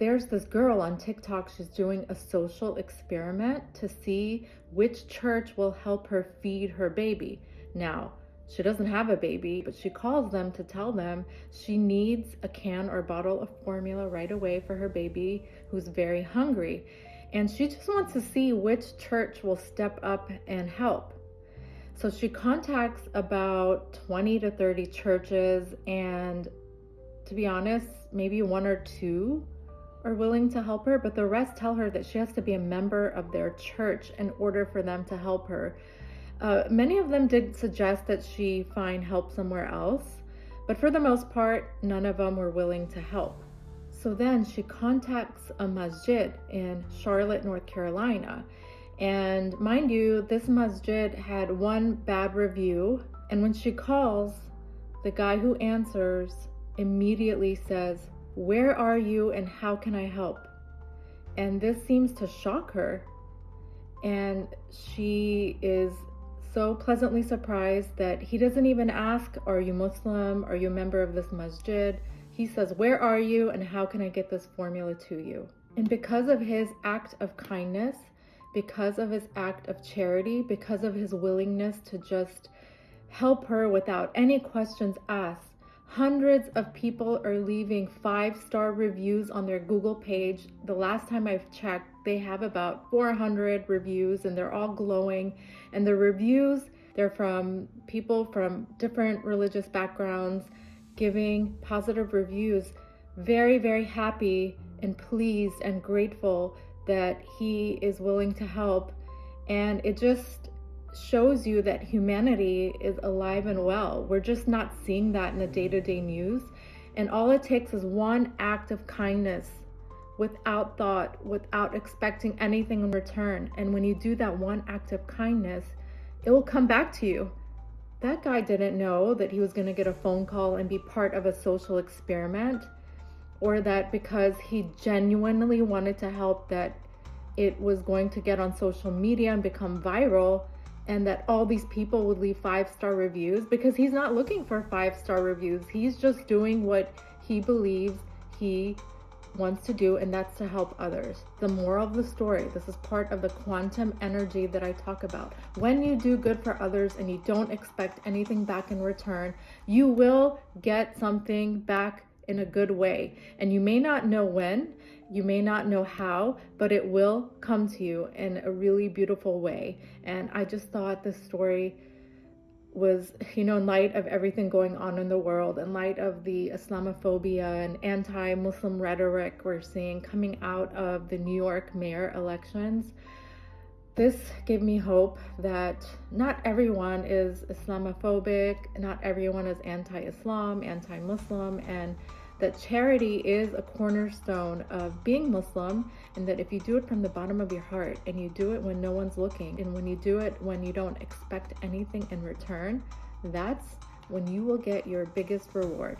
there's this girl on TikTok, she's doing a social experiment to see which church will help her feed her baby. Now, she doesn't have a baby, but she calls them to tell them she needs a can or bottle of formula right away for her baby who's very hungry. And she just wants to see which church will step up and help. So she contacts about 20 to 30 churches, and to be honest, maybe one or two are willing to help her, but the rest tell her that she has to be a member of their church in order for them to help her. Many of them did suggest that she find help somewhere else, but for the most part, none of them were willing to help. So then she contacts a masjid in Charlotte, North Carolina. And mind you, this masjid had one bad review. And when she calls, the guy who answers immediately says, "Where are you and how can I help?" And this seems to shock her. And she is so pleasantly surprised that he doesn't even ask, "Are you Muslim? Are you a member of this masjid?" He says, "Where are you and how can I get this formula to you?" And because of his act of kindness, because of his act of charity, because of his willingness to just help her without any questions asked, hundreds of people are leaving 5-star reviews on their Google page. The last time I've checked, they have about 400 reviews, and they're all glowing. And the reviews, they're from people from different religious backgrounds giving positive reviews, very, very happy and pleased and grateful that he is willing to help. And it just shows you that humanity is alive and well. We're just not seeing that in the day-to-day news. And all it takes is one act of kindness, without thought, without expecting anything in return. And when you do that one act of kindness, it will come back to you. That guy didn't know that he was going to get a phone call and be part of a social experiment, or that because he genuinely wanted to help, that it was going to get on social media and become viral, and that all these people would leave 5-star reviews, because he's not looking for 5-star reviews. He's just doing what he believes he wants to do, and that's to help others. The moral of the story, this is part of the quantum energy that I talk about. When you do good for others and you don't expect anything back in return, you will get something back in a good way. And you may not know when, you may not know how, but it will come to you in a really beautiful way. And I just thought this story was, in light of everything going on in the world, in light of the Islamophobia and anti-Muslim rhetoric we're seeing coming out of the New York mayor elections, this gave me hope that not everyone is Islamophobic, not everyone is anti-Islam, anti-Muslim, and that charity is a cornerstone of being Muslim, and that if you do it from the bottom of your heart, and you do it when no one's looking, and when you do it when you don't expect anything in return, that's when you will get your biggest reward.